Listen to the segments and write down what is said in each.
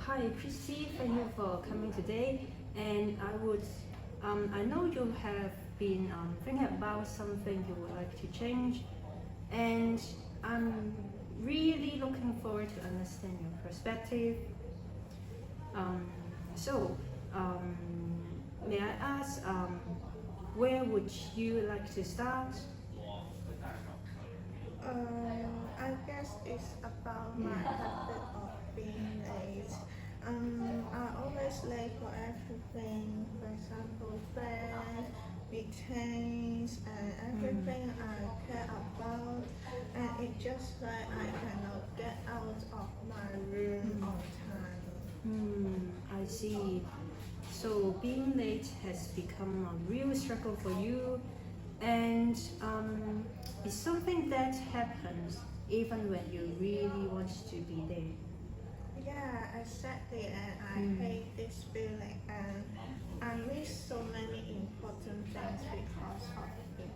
Hi, Christy. Thank you for coming today. And I know you have been thinking about something you would like to change, and I'm really looking forward to understand your perspective. Um, so, um, may I ask, where would you like to start? I guess it's about my habit of being late. I always late for everything. For example, friends, meetings, and Mm, everything I care about. And it's just like I cannot get out of my room mm, on time. I see. So being late has become a real struggle for you, and it's something that happens even when you really want to be there. Yeah, exactly, and I Mm, hate this feeling, and I miss so many important things because of it.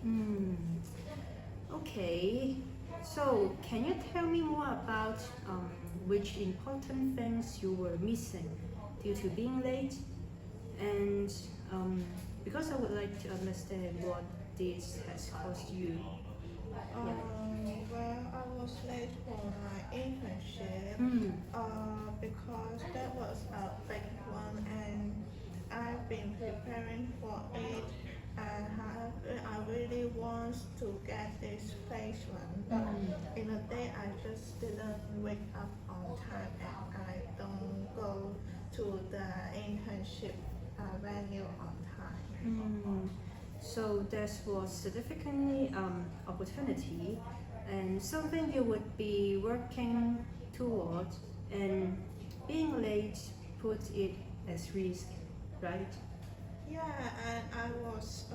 mm. Okay, so can you tell me more about which important things you were missing due to being late? And um, because I would like to understand what this has cost you. Yeah. Well, I was late for my internship Mm, because that was a big one, and I've been preparing for it. And I really want to get this placement, but mm, in a day I just didn't wake up on time, and I don't go to the internship venue on time. mm. So this was significantly opportunity and something you would be working toward, and being late put it as risk, right? Yeah, and I was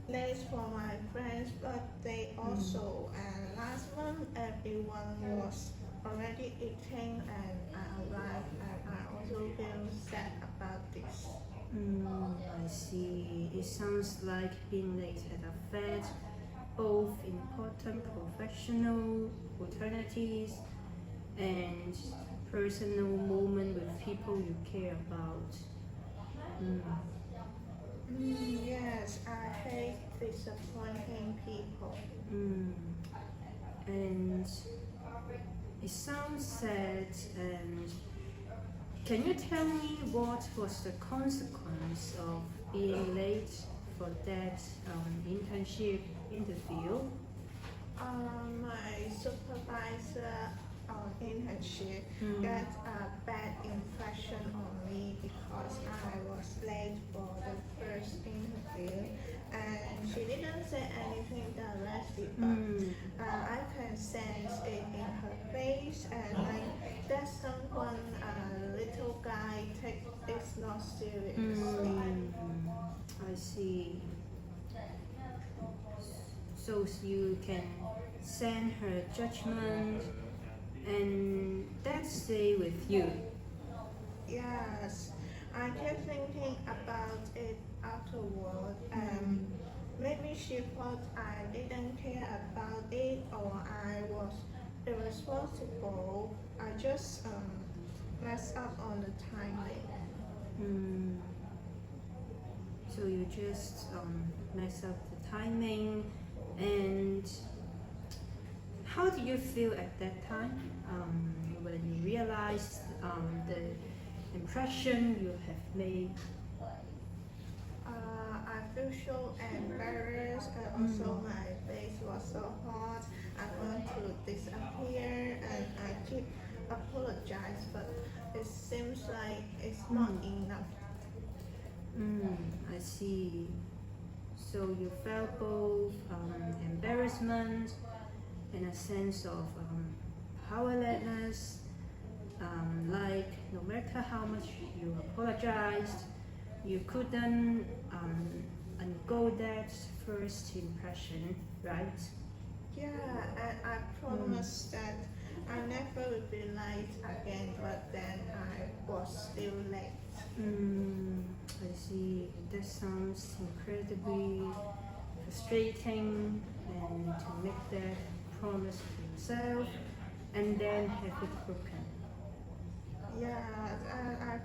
late for my friend's birthday Mm, also. And last month, everyone was already eating, and I arrived, and I also feel sad about this. I see. It sounds like being late at a fete, both important professional opportunities and personal moment with people you care about. Mm, Yes, I hate disappointing people. mm. And it sounds sad. And can you tell me what was the consequence of being late for that internship interview? My supervisor on internship Mm, got a bad impression on me because I was late for the first interview, and she didn't say anything directly, but mm, I can sense it in her face, and like that someone, a little guy, take this not seriously. mm. I see. So you can send her judgment and that stay with you. Yes, I kept thinking about it afterward. Mm, Maybe she thought I didn't care about it or I was irresponsible. I just messed up on the timing. mm. So you just mess up the timing. And how do you feel at that time when you realized the impression you have made? I feel so embarrassed, and also Mm, my face was so hot. I want to disappear, and I keep apologize, but it seems like it's not mm, enough. I see. So you felt both embarrassment and a sense of powerlessness, like no matter how much you apologized, you couldn't undo that first impression, right? Yeah, and I Mm, promised that I never would be late again, but then I was still late. mm, I see. That sounds incredibly frustrating, and to make that promise to yourself and then have it broken.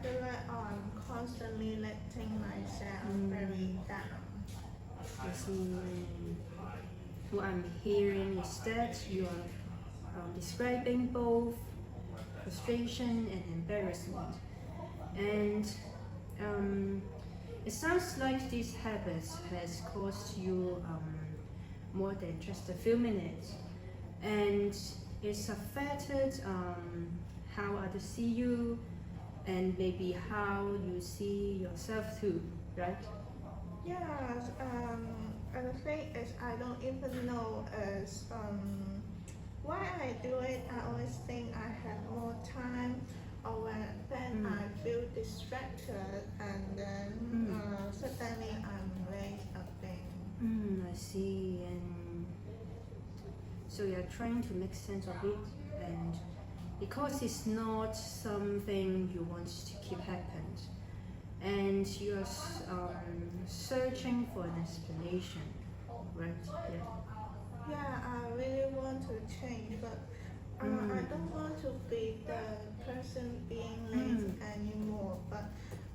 feel like I'm constantly letting myself very down. I see. What I'm hearing is that you are describing both frustration and embarrassment. And it sounds like this habit has cost you more than just a few minutes. And it's affected how others see you and maybe how you see yourself too, right? Yes, and the thing is, I don't even know as why I do it. I always think I have more time, or when I feel distracted, and then suddenly I'm late again. I see. And so you're trying to make sense of it, and because it's not something you want to keep happen, and you're searching for an explanation, right? Yeah. Yeah, I really want to change, but I don't want to be the person being late anymore. But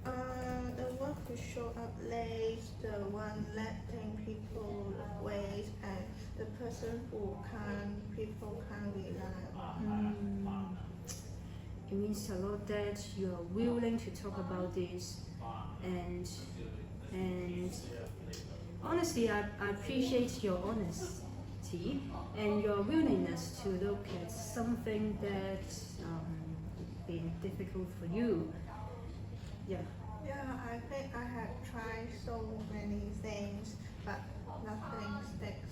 the one who show up late, the one letting people wait, and the person who people can't rely on. It means a lot that you are willing to talk about this, and honestly, I appreciate your honesty and your willingness to look at something that's been difficult for you. Yeah. Yeah, I think I have tried so many things, but nothing sticks.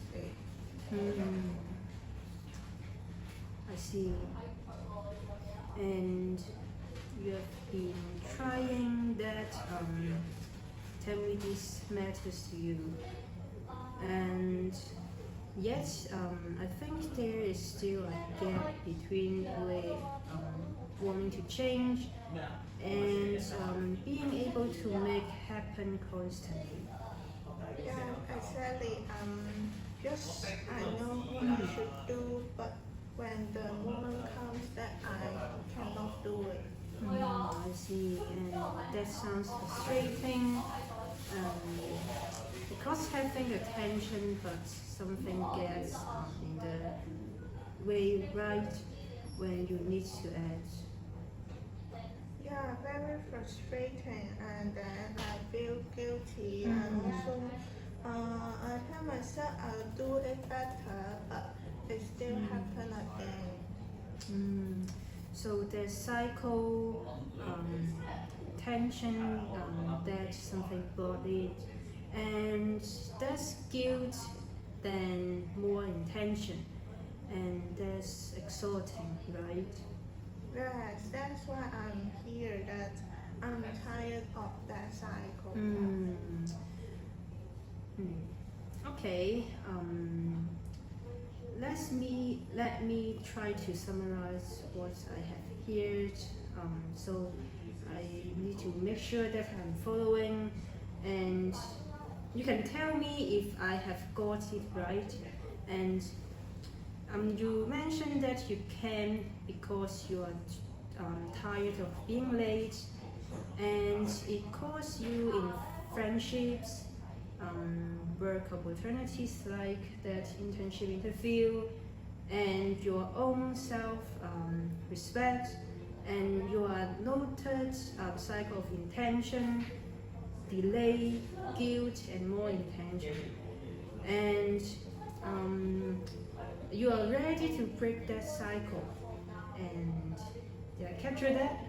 I see. And you have been trying that. Tell me this matters to you, and yet I think there is still a gap between wanting to change and being able to make happen constantly. Yeah, exactly. Just I know what I should do, but when the moment comes that I cannot do it. I see, and that sounds frustrating. Because having attention, but something gets in the way right when you need to act. Yeah, very frustrating, and then I feel guilty, and also I tell myself I'll do it better, but it still happen again. So the cycle, tension, that's something bodied, and that's guilt, then more intention, and that's exhausting, right? Yes, that's why I'm here. That I'm tired of that cycle. Okay. Let me try to summarize what I have heard. So I need to make sure that I'm following, and you can tell me if I have got it right. And you mentioned that you came because you are tired of being late, and it caused you in friendships, work opportunities like that internship interview, and your own self-respect, and your noted cycle of intention, delay, guilt, and more intention. And you are ready to break that cycle. And did I capture that?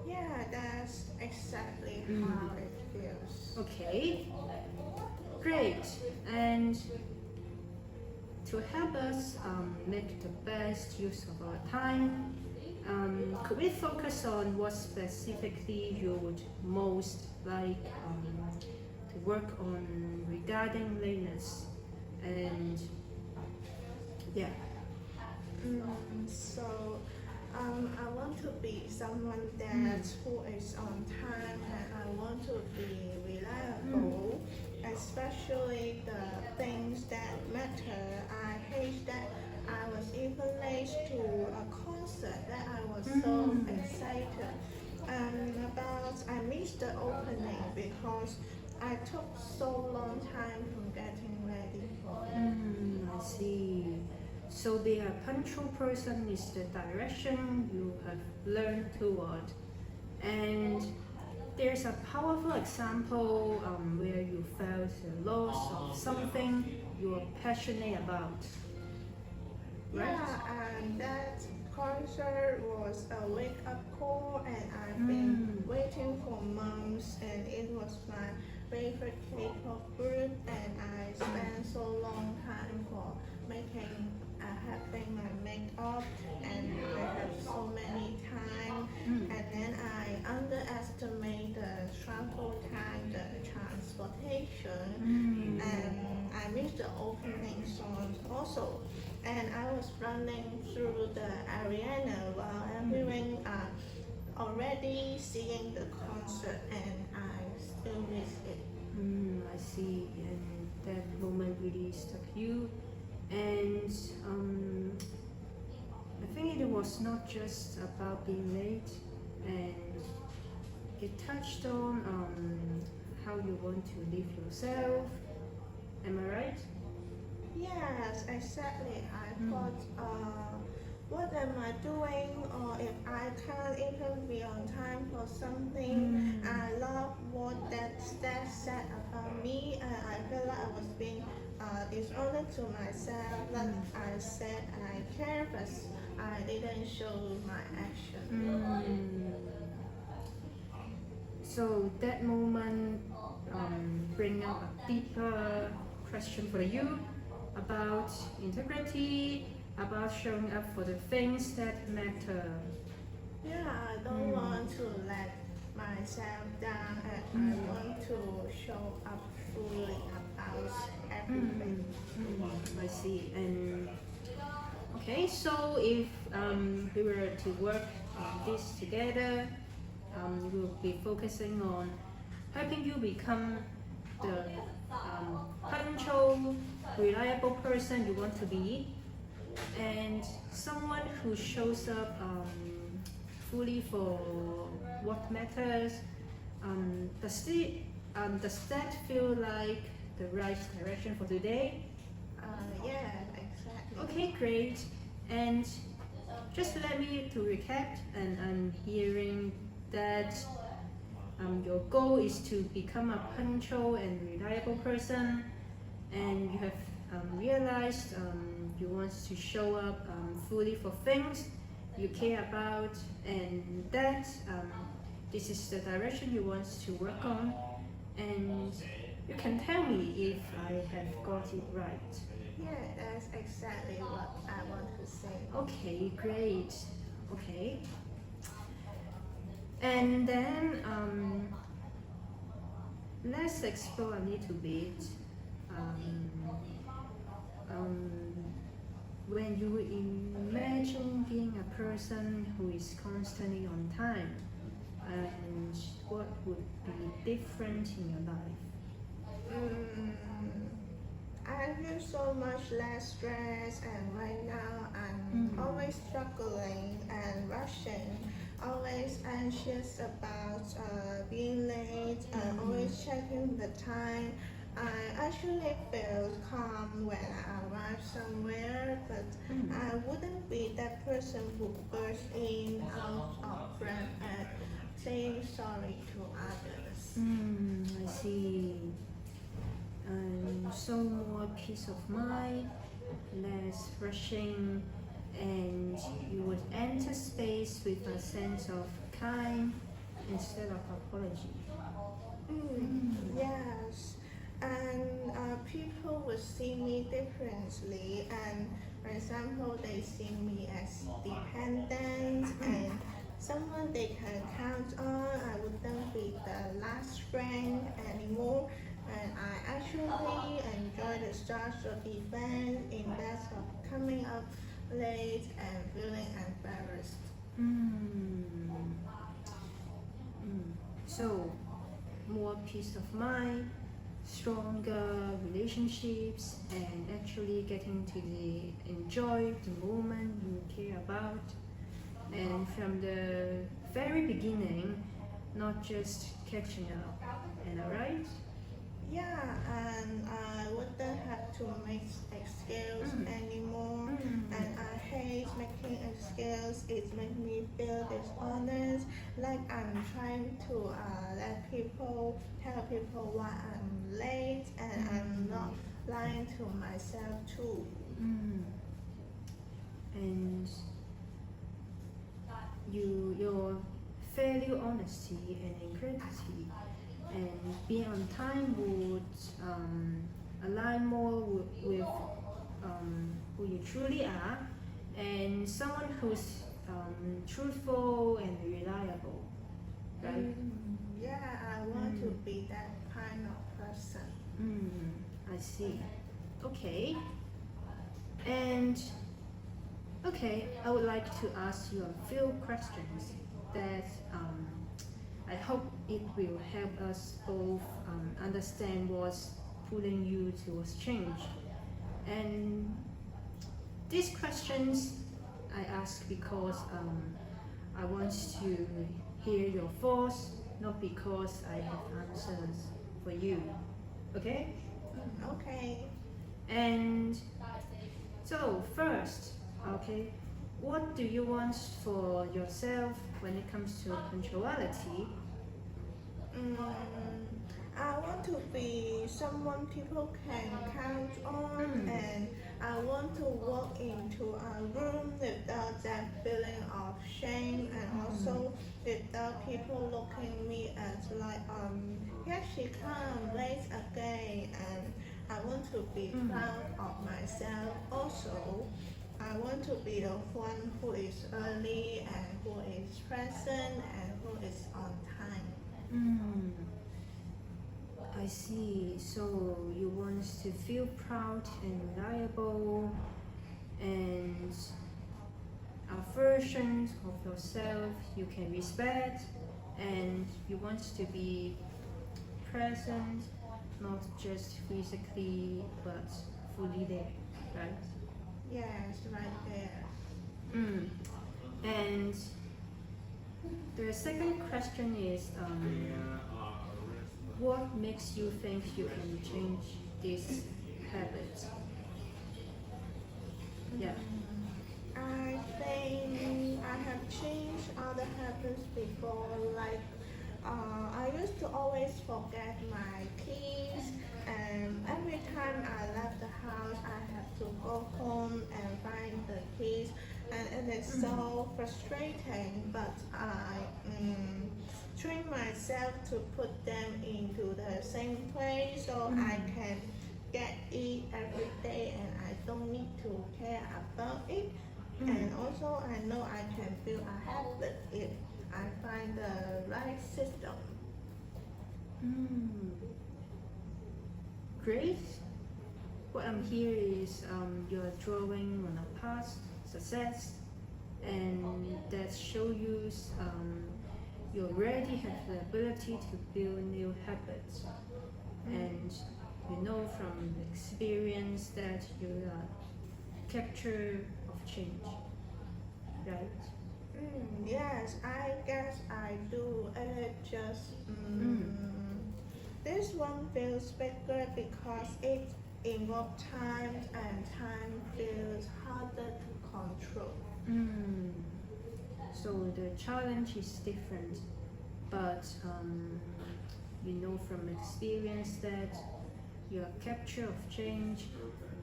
Yeah, that's exactly how it feels. Okay, great. And to help us make the best use of our time, could we focus on what specifically you would most like to work on regarding lateness? And yeah. So I want to be someone that who is on time, and I want to be reliable, especially the things that matter. I hate that I was even late to a concert that I was so excited about because I took so long time from getting ready for it. I see. So being a punctual person is the direction you have learned toward. And there's a powerful example where you felt the loss of something you were passionate about. Right? Yeah, and that concert was a wake-up call, and I've been waiting for months, and it was my favorite K-pop group, and I spent so long time for having my makeup, and I have so many time, and then I underestimate the travel time, the transportation, and I missed the opening songs also. And I was running through the arena while everyone already seeing the concert, and I still miss it. I see. And that moment really struck you. And I think it was not just about being late, and it touched on how you want to live yourself. Am I right? Yes, exactly. I thought, what am I doing? Or if I can't even be on time for something, I love what that said about me, and I feel like I was being dishonest to myself. That I said I care, but I didn't show my action. So that moment bring up a deeper question for you about integrity, about showing up for the things that matter. Yeah, I don't want to let myself down, and I want to show up fully about everything. I see. And okay, so if we were to work on this together, we'll be focusing on helping you become the punctual, reliable person you want to be, and someone who shows up fully for what matters. Does that feel like the right direction for today? Yeah, exactly. Okay, great. And just let me to recap, and I'm hearing that your goal is to become a punctual and reliable person, and you have realized you want to show up fully for things you care about, and that this is the direction you want to work on, and you can tell me if I have got it right. Yeah, that's exactly what I want to say. Okay, great. Okay. And then let's explore a little bit. When you imagine being a person who is constantly on time, and what would be different in your life? I feel so much less stress, and right now I'm always struggling and rushing, always anxious about being late, always checking the time. I actually feel calm when I arrive somewhere, but I wouldn't be that person who bursts in out of breath and saying sorry to others. I see. So more peace of mind, less rushing, and you would enter space with a sense of kind instead of apology. Yes, and people will see me differently, and for example, they see me as dependent and someone they can count on. I wouldn't be the last friend anymore, and I actually enjoy the start of the event instead of coming up late and feeling embarrassed. So, more peace of mind, stronger relationships, and actually getting to enjoy the moment you care about. And from the very beginning, not just catching up. Am I right? Yeah, and I wouldn't have to make excuses anymore. And I hate making excuses. It makes me feel dishonest, like I'm trying to tell people why I'm late, and I'm not lying to myself too. Mm. And your value honesty and integrity, and being on time would align more with who you truly are, and someone who's truthful and reliable, right? Yeah, I want to be that kind of person. I see. Okay. And okay, I would like to ask you a few questions that I hope it will help us both understand what's pulling you towards change. And these questions I ask because I want to hear your thoughts, not because I have answers for you. Okay? Okay. And so, first, okay, what do you want for yourself when it comes to punctuality? Mm, I want to be someone people can count on, and I want to walk into a room without that feeling of shame, and also without people looking at me as like, here she comes late again, and I want to be proud of myself. Also, I want to be the one who is early and who is present and who is on time. Mm, I see. So you want to feel proud and reliable, and a version of yourself you can respect, and you want to be present, not just physically but fully there, right? Yes, right there. And the second question is, what makes you think you can change this habit? Yeah. I think I have changed other habits before, like I used to always forget my keys, and every time I left the house, I have to go home and find the keys, and it is so frustrating. But I train myself to put them into the same place so I can get it every day, and I don't need to care about it. And also, I know I can build a habit if I find the right system. Great. What I'm hearing is you're drawing on a past success, and that shows you you already have the ability to build new habits, and you know from experience that you are capture of change, right? Yes, I guess I do. This one feels bigger because it involves time, and time feels harder to control. So the challenge is different, but you know from experience that your capture of change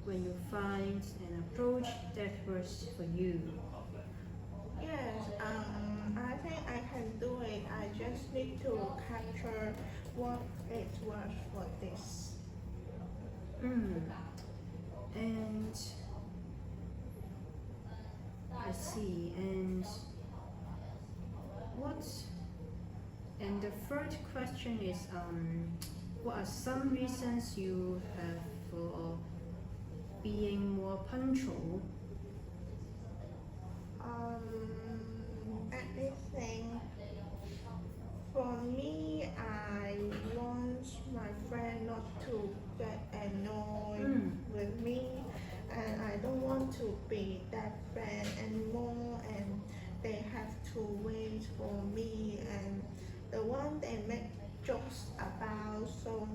when you find an approach that works for you. Yes, I think I can do it. I just need to capture what it was for this. And I see. What? And the third question is, what are some reasons you have for being more punctual? Anything. For me, I want my friend not to get annoyed with me, and I don't want to be that friend anymore, and they have to wait for me, and the one they make jokes about. So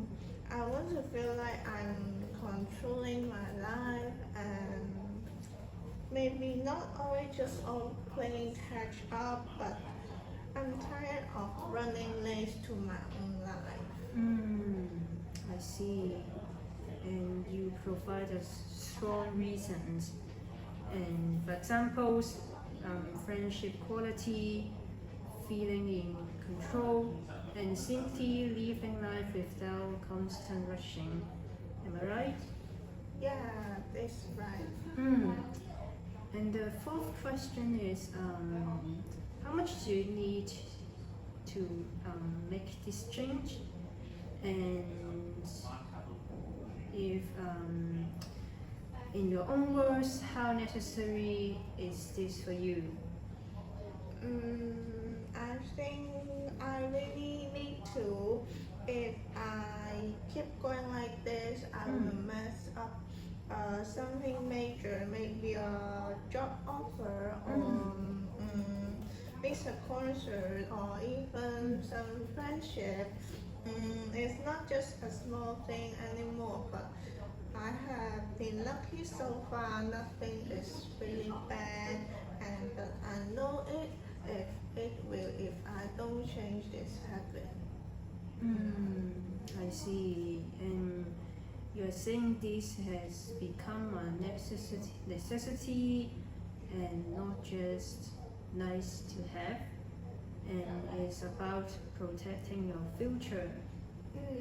I want to feel like I'm controlling my life and maybe not always just all playing catch up, but I'm tired of running late to my own life. I see. And you provide us strong reasons. And for examples, friendship quality, feeling in control, and simply living life without constant rushing. Am I right? Yeah, that's right. And the fourth question is, how much do you need to make this change? And if, in your own words, how necessary is this for you? I think I really need to. If I keep going like this, I will mess up something major, maybe a job offer or miss a concert or even some friendship. It's not just a small thing anymore, but I have been lucky so far. Nothing is really bad, and but I know it if it will if I don't change this habit. I see. And you're saying this has become a necessity and not just nice to have, and it's about protecting your future.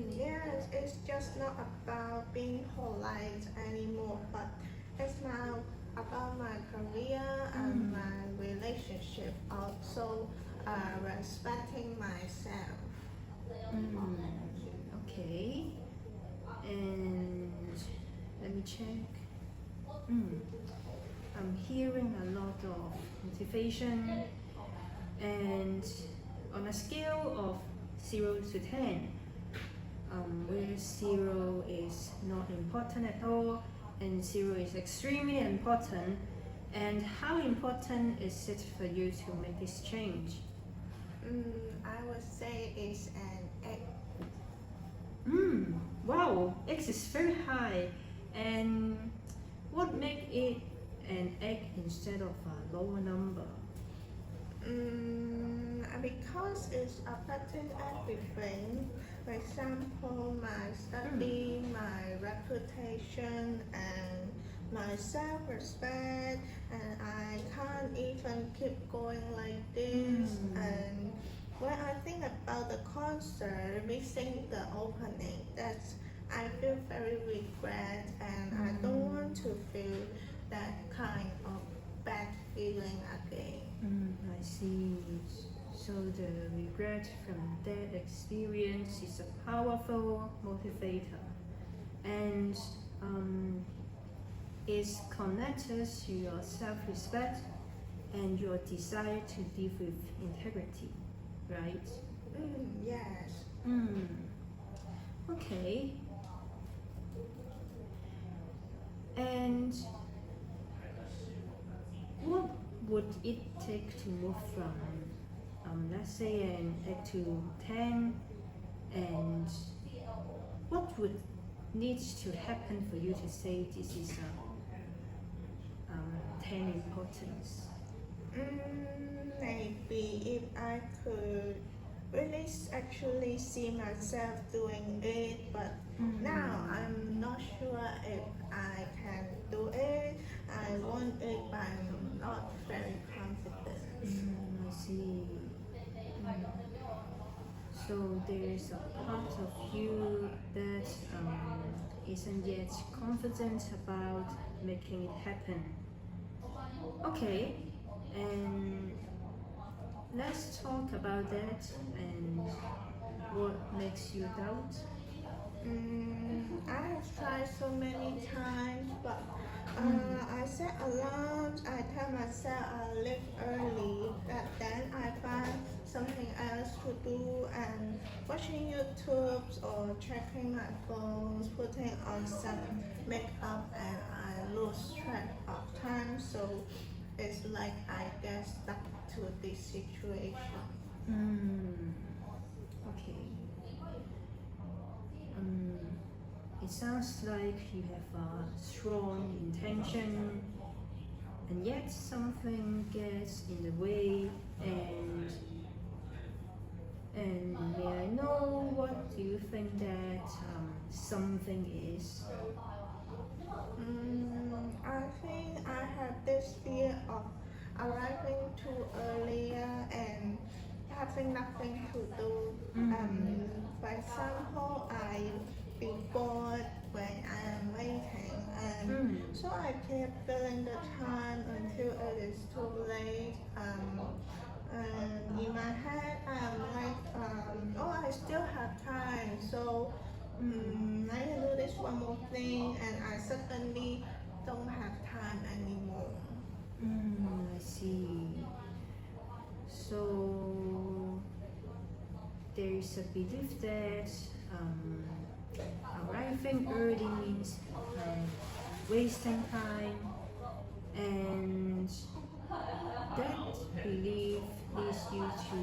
Yes, it's just not about being polite anymore, but it's now about my career and my relationship. Also, respecting myself. Okay, and let me check. I'm hearing a lot of motivation, and on a scale of 0 to 10, where 0 is not important at all and 0 is extremely important, and how important is it for you to make this change? I would say it's an egg. Wow, X is very high. And what makes it an egg instead of a lower number? Because it's affecting everything. For example, my study, my reputation, and my self-respect, and I can't even keep going like this. And when I think about the concert, missing the opening, that's I feel very regret, and I don't want to feel that kind of bad feeling again. I see. So the regret from that experience is a powerful motivator, and is connected to your self-respect and your desire to live with integrity, right? Yes. Okay. And what would it take to move from, let's say, an 8 to 10, and what would need to happen for you to say this is a 10 importance? Maybe if I could really actually see myself doing it, but now I'm not sure if I can do it. I want it, but I'm not very confident. I see. So there's a part of you that isn't yet confident about making it happen. Okay, and let's talk about that and what makes you doubt. I have tried so many times, but I set alarms. I tell myself I'll leave early, but then I find something else to do and watching YouTube's or checking my phones, putting on some makeup, and I lose track of time. So it's like I get stuck to this situation. Okay. it sounds like you have a strong intention, and yet something gets in the way. And may I know what do you think that something is? I think I have this fear of arriving too earlier and having nothing to do. For example, I feel bored when I am waiting, and so I keep filling the time until it is too late. And in my head, I'm like, oh, I still have time, so I can do this one more thing, and I suddenly don't have time anymore. I see. So there is a belief that arriving early means wasting time, and that belief leads you to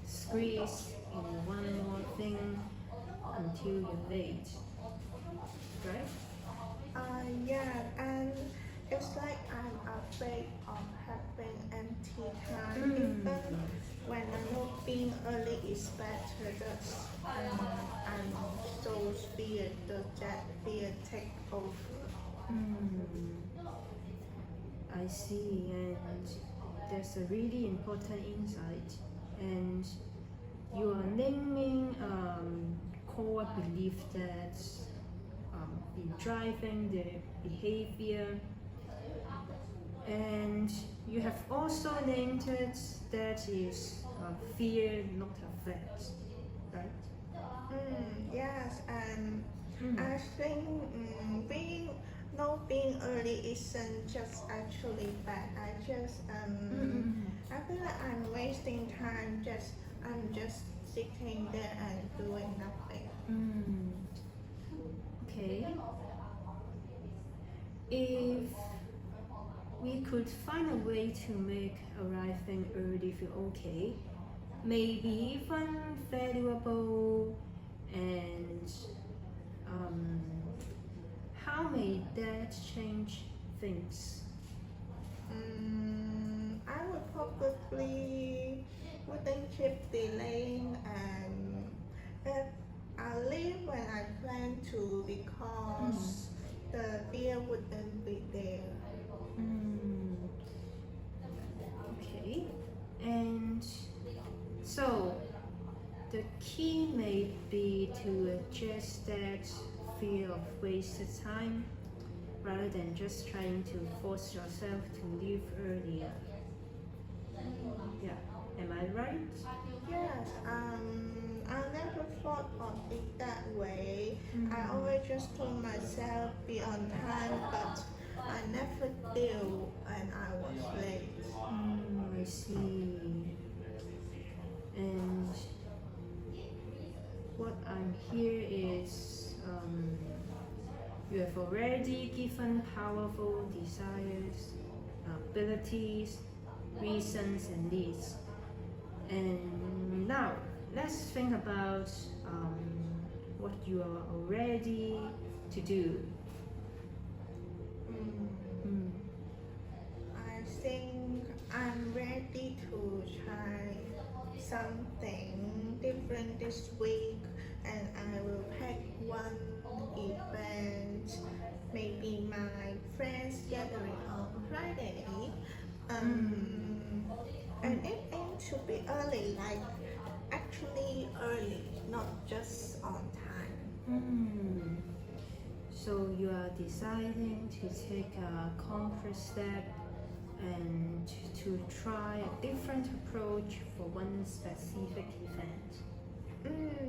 squeeze in one more thing until you're late, right? Yeah, and it's like I'm afraid of having empty time. Even when I know being early is better, that's, I'm so scared that fear take over. I see, and that's a really important insight. And you are naming core belief that's been driving the behavior, and you have also named it that is fear, not a fact, right? Yes, and I think being early isn't just actually bad. I feel like I'm wasting time. I'm just sitting there and doing nothing. Okay. If we could find a way to make arriving early feel okay, maybe even valuable, and how may that change things? I would probably wouldn't keep delaying, and if I leave when I plan to, because the fear wouldn't be there. Okay, and so the key may be to adjust that fear of wasted time rather than just trying to force yourself to leave earlier. Yeah, am I right? Yes, I never thought of it that way. I always just told myself be on time, but I never did, and I was late. I see. And what I'm here is you have already given powerful desires, abilities, reasons, and needs. And now let's think about what you are already to do. I think I'm ready to try something different this week, and I will pick one event, maybe my friends gathering on Friday. And it aims to be early, like actually early, not just on time. So you are deciding to take a concrete step and to try a different approach for one specific event.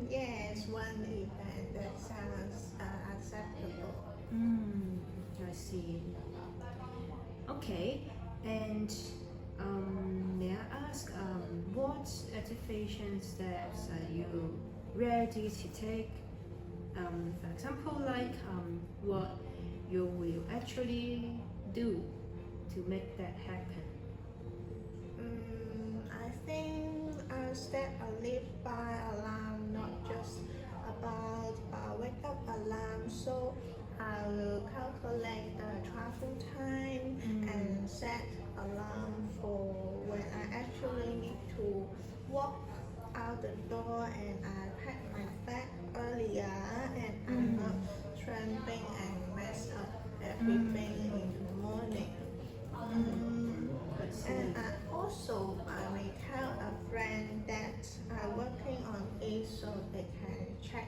Yes, one event that sounds acceptable. I see. Okay, and may I ask what activation steps are you ready to take? For example, like what you will actually do to make that happen. I think I set a live by alarm, not just about wake up alarm. will calculate the travel time and set alarm for when I actually need to walk out the door, and I pack my bag earlier, and I'm not tramping and mess up everything in the morning. I see. And I may tell a friend that I'm working on it so they can check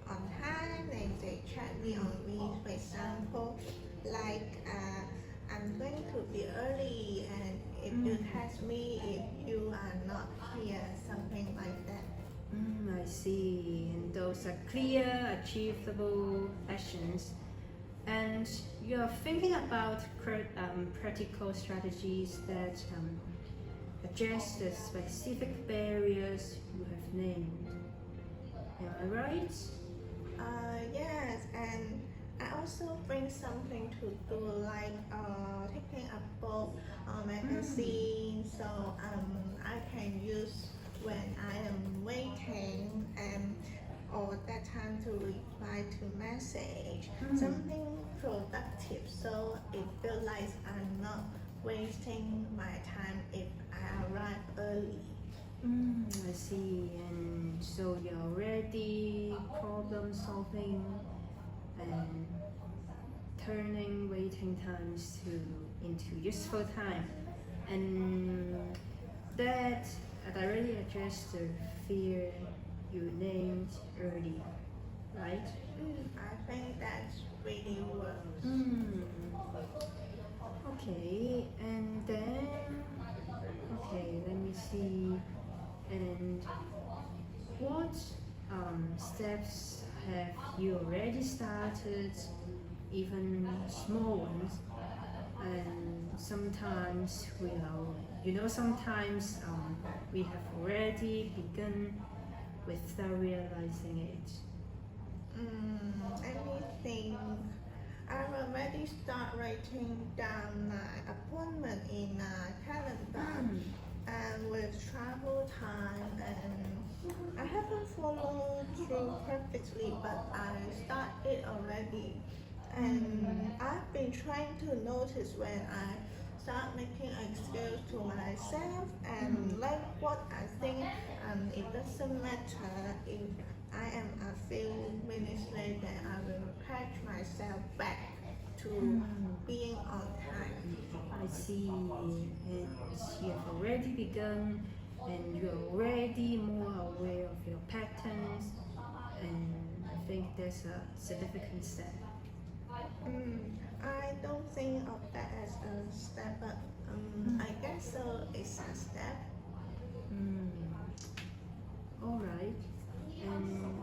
on time and they check me on me. For example, I'm going to be early, and if you text me if you are not here, something like that. I see. And those are clear, achievable actions. And you're thinking about practical strategies that address the specific barriers you have named. Am I right? Yes, and I also bring something to do, like taking a book or magazine, so I can use when I am waiting, and or that time to reply to message, something productive, so it feels like I'm not wasting my time if I arrive early. I see. And so you're already problem solving and turning waiting times into useful time. And that already addressed the fear you named earlier, right? I think that really works. Okay, and then, okay, let me see. And what steps have you already started, even small ones? And sometimes sometimes we have already begun without realizing it. Anything. I already start writing down my appointment in a calendar, and with travel time, and I haven't followed through perfectly, but I start it already. And I've been trying to notice when I start making excuse to myself, and like what I think, it doesn't matter if I am a few minutes late, then I will patch myself back to being on time. I see. And you have already begun, and you're already more aware of your patterns, and I think that's a significant step. I don't think of that as a step, but I guess so. It's a step. All right, and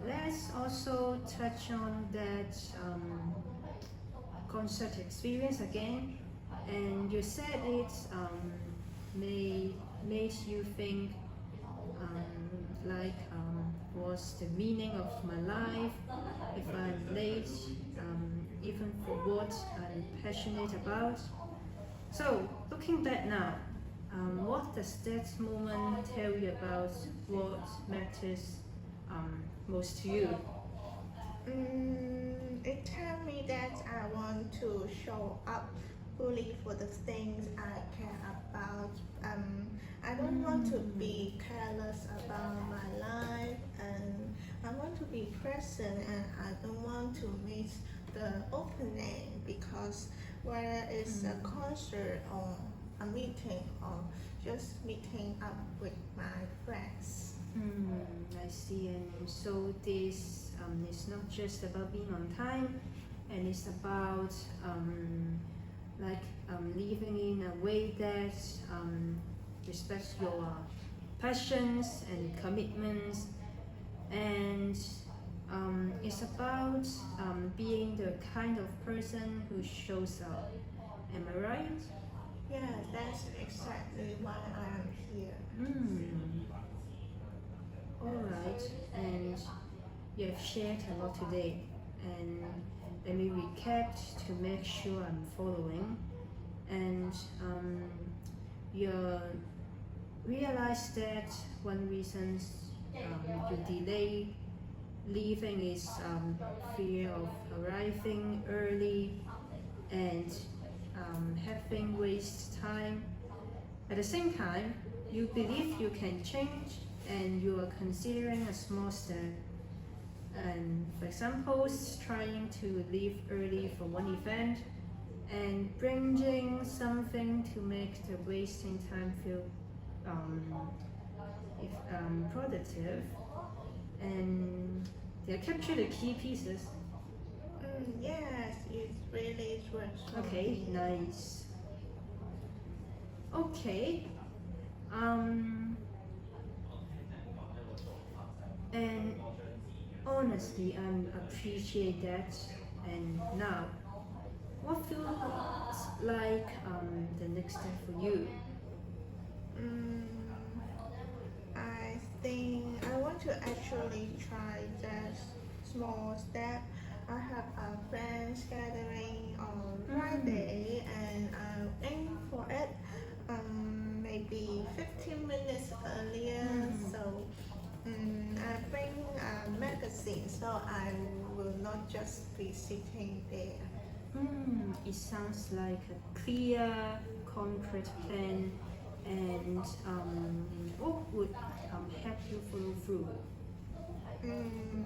let's also touch on that concert experience again. And you said it made you think what's the meaning of my life if I'm late, even for what I'm passionate about. So, looking back now, what does that moment tell you about what matters most to you? It tells me that I want to show up fully for the things I care about. I don't want to be careless about my life, and I want to be present, and I don't want to miss the opening, because whether it's a concert or a meeting or just meeting up with my friends. I see. And so this is not just about being on time, and it's about living in a way that respects your passions and commitments, and it's about being the kind of person who shows up. Am I right? Yeah, that's exactly why I am here. Alright, and you have shared a lot today, and let me recap to make sure I'm following. And you realize that one reason you delay leaving is fear of arriving early and having waste time. At the same time, you believe you can change and you are considering a small step. And for example, trying to leave early for one event and bringing something to make the wasting time feel productive. And they capture the key pieces. Yes, it really works for Okay, me. nice. Okay. And honestly, I appreciate that. And now, what feels like the next step for you? Mm, I think I want to actually try just small step. I have a friends gathering on Friday and I'll aim for it maybe 15 minutes earlier. So I bring a magazine so I will not just be sitting there. It sounds like a clear, concrete plan, and what would help you follow through? Mm,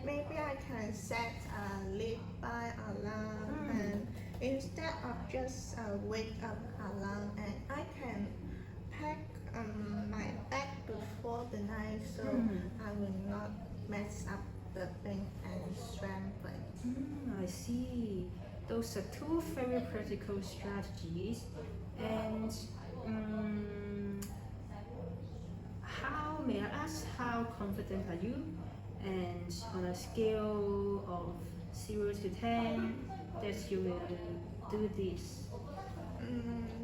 maybe I can set a leave by alarm and instead of just a wake up alarm and I can pack my bag before the night so I will not mess up the thing and scramble. I see. Those are two very practical strategies. And how may I ask how confident are you? And on a scale of 0 to 10, that you will do this.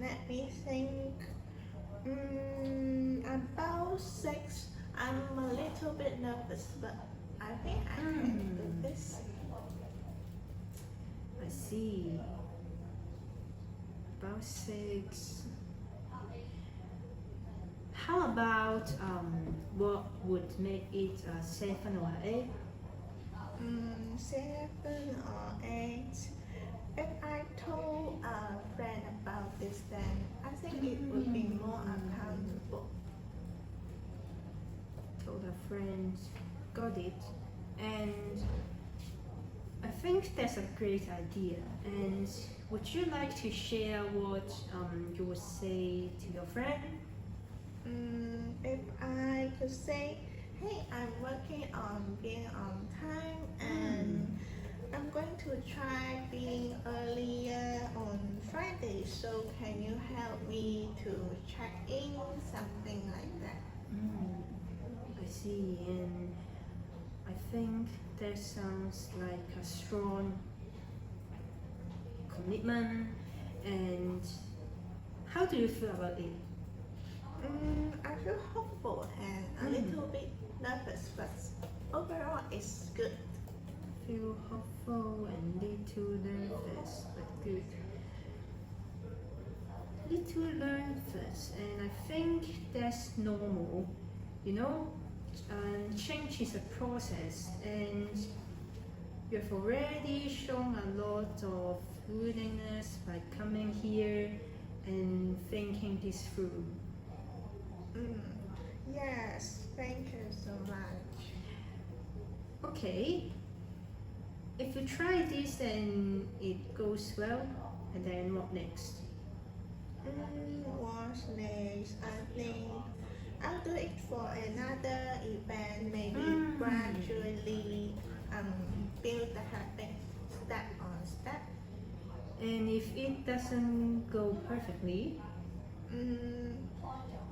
Let me think. About 6. I'm a little bit nervous, but I think I can do this. I see. About 6. How about what would make it a 7 or 8? 7 or 8. If I told a friend about this, then I think it would be more accountable. Told a friend, got it. And I think that's a great idea. And would you like to share what you would say to your friend? If I could say, hey, I'm working on being on time and I'm going to try being earlier on Friday, so can you help me to check in, something like that? I see, and I think that sounds like a strong commitment. And how do you feel about it? I feel hopeful and a little bit nervous, but overall it's good. Feel hopeful and little nervous, but good. Little nervous, and I think that's normal. You know, change is a process, and you've already shown a lot of willingness by coming here and thinking this through. Yes, thank you so much. Okay, if you try this and it goes well, and then what next? What's next? I think I'll do it for another event, maybe gradually build the habit step on step. And if it doesn't go perfectly,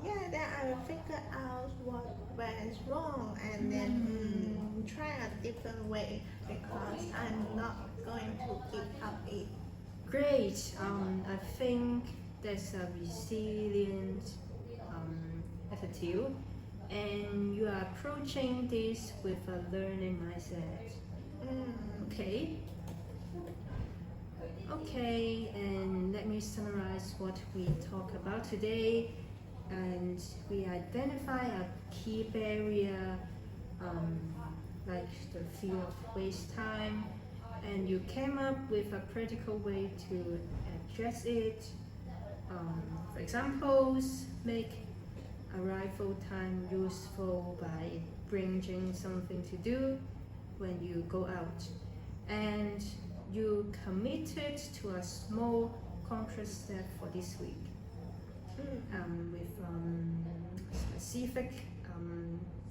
Yeah, then I will figure out what went wrong and then try a different way because I'm not going to give up it. great. I think that's a resilient attitude, and you are approaching this with a learning mindset. Okay. Okay, and let me summarize what we talked about today. And we identify a key barrier like the fear of waste time, and you came up with a practical way to address it. For examples, make arrival time useful by bringing something to do when you go out, and you committed to a small concrete step for this week with specific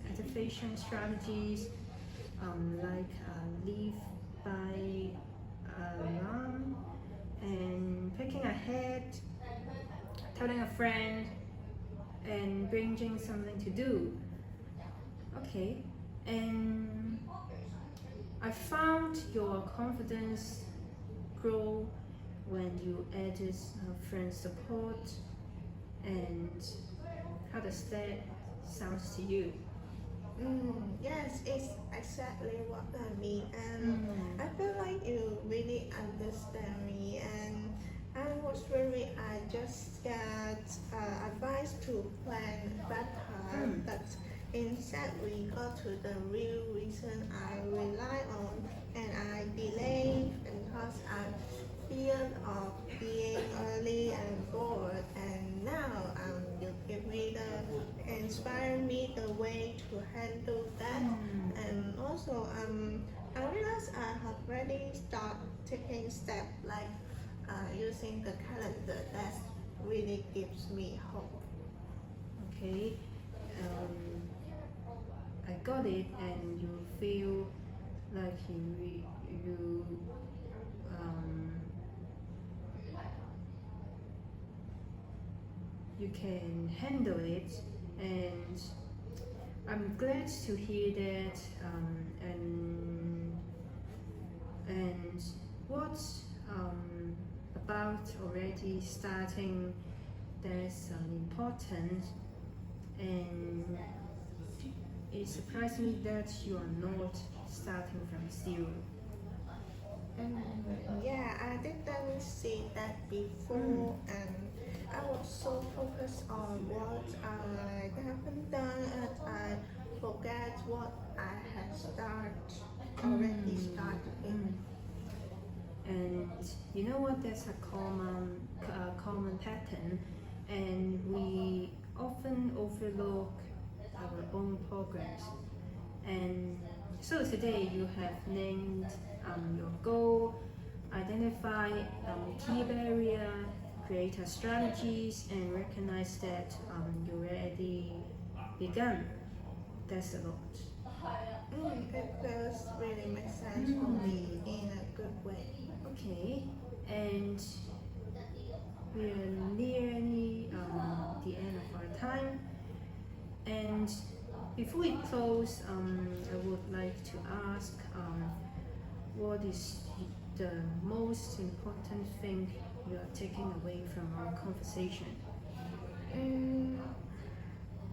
activation strategies like leave by alarm and picking ahead, telling a friend, and bringing something to do. Okay, and I found your confidence grow when you added friend support. And how does that sound to you? Yes, it's exactly what I mean, and I feel like you really understand me. And I was worried I just got advice to plan better, but instead we got to the real reason I rely on, and I delay because I fear of being early and bored. And now you give me the inspire me the way to handle that. And also I realize I have already started taking steps like using the calendar. That really gives me hope. Okay, I got it, and you feel like you can handle it, and I'm glad to hear that. And what about already starting? That's important, and it surprised me that you are not starting from zero. Yeah, I didn't see that before, and I was so focused on what I haven't done, and I forget what I had already started. And you know what? That's a common pattern, and we often overlook our own progress. And so today you have named your goal, identify key barrier, create a strategies, and recognize that you already begun. That's a lot. It feels really makes sense for me in a good way. Okay, and we are nearly the end of our time. And before we close, I would like to ask, what is the most important thing you are taking away from our conversation? Mm,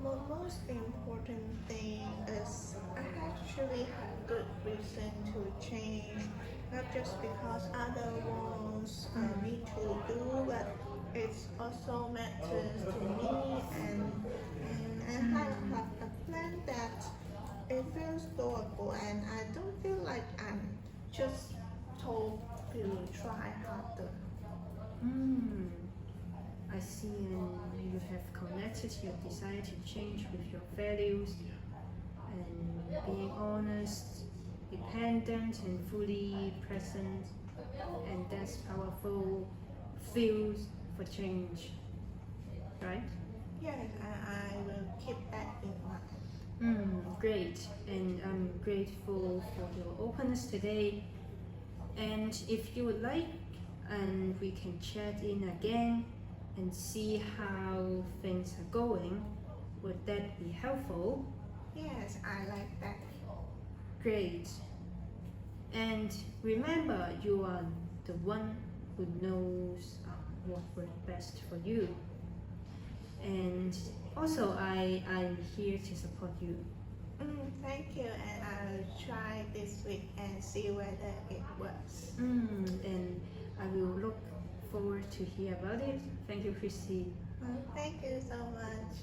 the most important thing is I actually have good reason to change, not just because other wants me to do, but it also matters to me, and I have a plan that it feels doable, and I don't feel like I'm just told to try harder. I see, and you have connected your desire to change with your values, and being honest, dependent, and fully present, and that's powerful feels for change, right? Yes, I will keep that in mind. Great, and I'm grateful for your openness today. And if you would like, and we can chat in again and see how things are going. Would that be helpful? Yes, I like that. Great. And remember, you are the one who knows what works best for you. And also, I'm here to support you. Thank you, and I'll try this week and see whether it works. And I will look forward to hear about it. Thank you, Christy. Thank you so much.